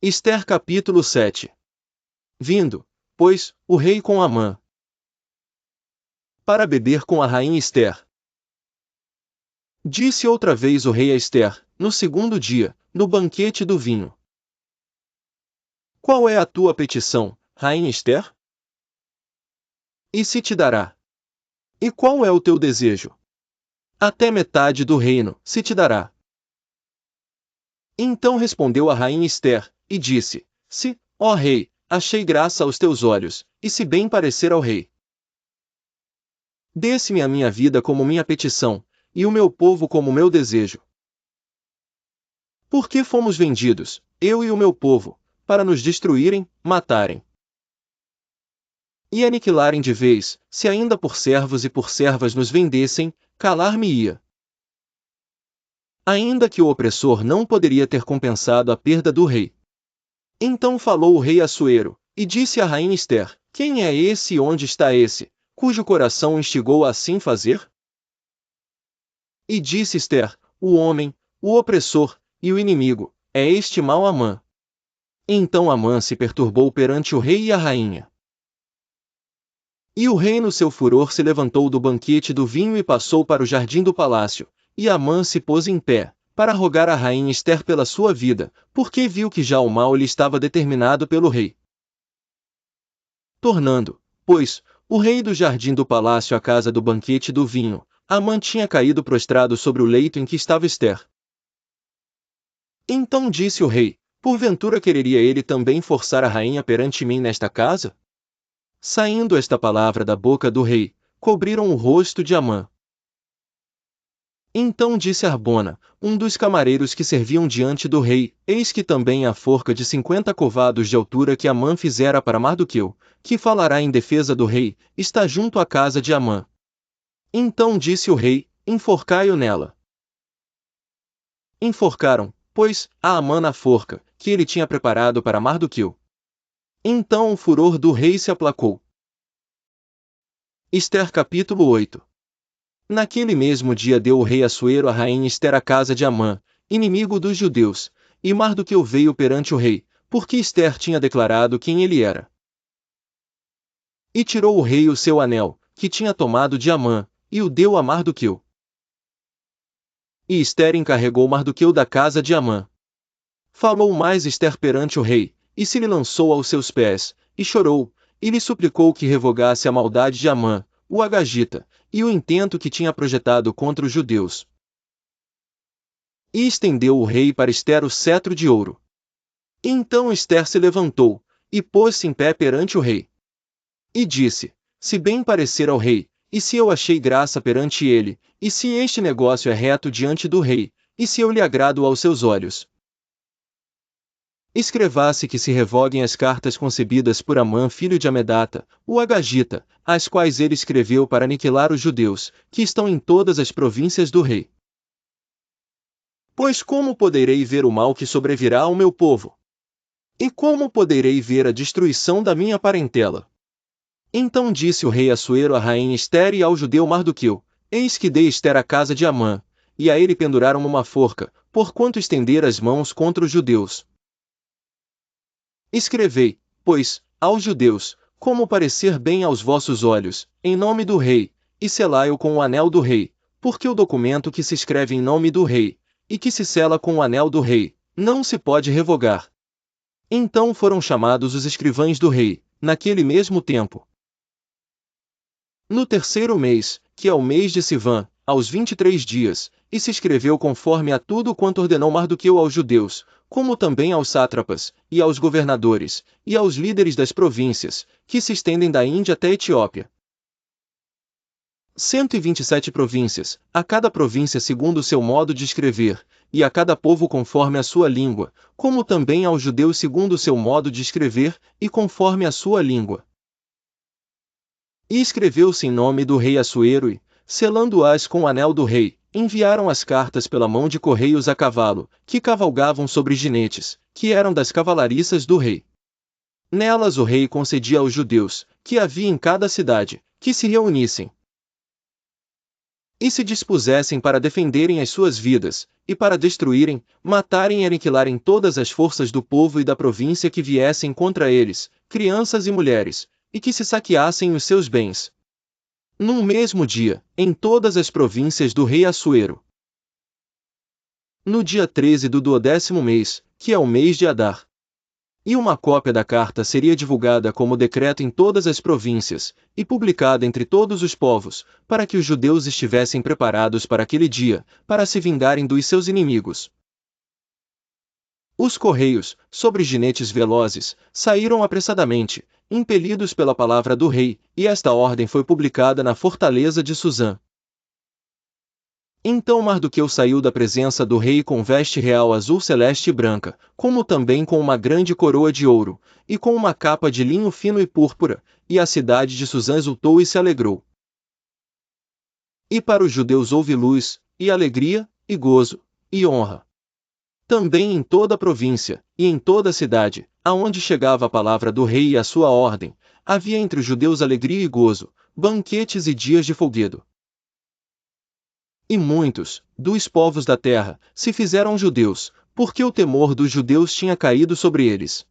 Ester capítulo 7. Vindo, pois, o rei com Amã para beber com a rainha Ester. Disse outra vez o rei a Ester, no segundo dia, no banquete do vinho: Qual é a tua petição, rainha Ester? E se te dará? E qual é o teu desejo? Até metade do reino se te dará. Então respondeu a rainha Ester, e disse: Se, ó rei, achei graça aos teus olhos, e se bem parecer ao rei, dê-se-me a minha vida como minha petição, e o meu povo como meu desejo. Porque fomos vendidos, eu e o meu povo, para nos destruírem, matarem e aniquilarem de vez, se ainda por servos e por servas nos vendessem, calar-me-ia. Ainda que o opressor não poderia ter compensado a perda do rei. Então falou o rei Assuero, e disse à rainha Ester: Quem é esse e onde está esse, cujo coração o instigou a assim fazer? E disse Ester: O homem, o opressor, e o inimigo, é este mau Amã. Então Amã se perturbou perante o rei e a rainha. E o rei no seu furor se levantou do banquete do vinho e passou para o jardim do palácio, e Amã se pôs em pé, para rogar à rainha Ester pela sua vida, porque viu que já o mal lhe estava determinado pelo rei. Tornando, pois, o rei do jardim do palácio à casa do banquete do vinho, Amã tinha caído prostrado sobre o leito em que estava Ester. Então disse o rei: Porventura quereria ele também forçar a rainha perante mim nesta casa? Saindo esta palavra da boca do rei, cobriram o rosto de Amã. Então disse Arbona, um dos camareiros que serviam diante do rei: Eis que também a forca de 50 covados de altura que Amã fizera para Mardoqueu, que falará em defesa do rei, está junto à casa de Amã. Então disse o rei: Enforcai-o nela. Enforcaram, pois, a Amã na forca, que ele tinha preparado para Mardoqueu. Então o furor do rei se aplacou. Ester capítulo 8. Naquele mesmo dia deu o rei Assuero a rainha Ester à casa de Amã, inimigo dos judeus, e Mardoqueu veio perante o rei, porque Ester tinha declarado quem ele era. E tirou o rei o seu anel, que tinha tomado de Amã, e o deu a Mardoqueu. E Ester encarregou Mardoqueu da casa de Amã. Falou mais Ester perante o rei, e se lhe lançou aos seus pés, e chorou, e lhe suplicou que revogasse a maldade de Amã, o Agagita, e o intento que tinha projetado contra os judeus. E estendeu o rei para Ester o cetro de ouro. Então Ester se levantou, e pôs-se em pé perante o rei. E disse: Se bem parecer ao rei, e se eu achei graça perante ele, e se este negócio é reto diante do rei, e se eu lhe agrado aos seus olhos, escreva-se que se revoguem as cartas concebidas por Amã filho de Amedata, o Agagita, as quais ele escreveu para aniquilar os judeus, que estão em todas as províncias do rei. Pois como poderei ver o mal que sobrevirá ao meu povo? E como poderei ver a destruição da minha parentela? Então disse o rei Assuero à rainha Ester e ao judeu Mardoqueu: Eis que dei Ester a casa de Amã, e a ele penduraram uma forca, porquanto estender as mãos contra os judeus. Escrevei, pois, aos judeus, como parecer bem aos vossos olhos, em nome do rei, e selai-o com o anel do rei, porque o documento que se escreve em nome do rei, e que se sela com o anel do rei, não se pode revogar. Então foram chamados os escrivães do rei, naquele mesmo tempo. No terceiro mês, que é o mês de Sivan, aos 23 dias, e se escreveu conforme a tudo quanto ordenou Mardoqueu aos judeus, como também aos sátrapas, e aos governadores, e aos líderes das províncias, que se estendem da Índia até a Etiópia. 127 províncias, a cada província segundo o seu modo de escrever, e a cada povo conforme a sua língua, como também aos judeus segundo o seu modo de escrever, e conforme a sua língua. E escreveu-se em nome do rei Assuero e, selando-as com o anel do rei, enviaram as cartas pela mão de correios a cavalo, que cavalgavam sobre jinetes, que eram das cavalariças do rei. Nelas o rei concedia aos judeus, que havia em cada cidade, que se reunissem. e se dispusessem para defenderem as suas vidas, e para destruírem, matarem e aniquilarem todas as forças do povo e da província que viessem contra eles, crianças e mulheres, e que se saqueassem os seus bens. Num mesmo dia, em todas as províncias do rei Assuero. No dia 13 do 12º mês, que é o mês de Adar. E uma cópia da carta seria divulgada como decreto em todas as províncias, e publicada entre todos os povos, para que os judeus estivessem preparados para aquele dia, para se vingarem dos seus inimigos. Os correios, sobre jinetes velozes, saíram apressadamente, impelidos pela palavra do rei, e esta ordem foi publicada na fortaleza de Suzã. Então Mardoqueu saiu da presença do rei com veste real azul celeste e branca, como também com uma grande coroa de ouro, e com uma capa de linho fino e púrpura, e a cidade de Suzã exultou e se alegrou. E para os judeus houve luz, e alegria, e gozo, e honra. Também em toda a província, e em toda a cidade, aonde chegava a palavra do rei e a sua ordem, havia entre os judeus alegria e gozo, banquetes e dias de folguedo. E muitos, dos povos da terra, se fizeram judeus, porque o temor dos judeus tinha caído sobre eles.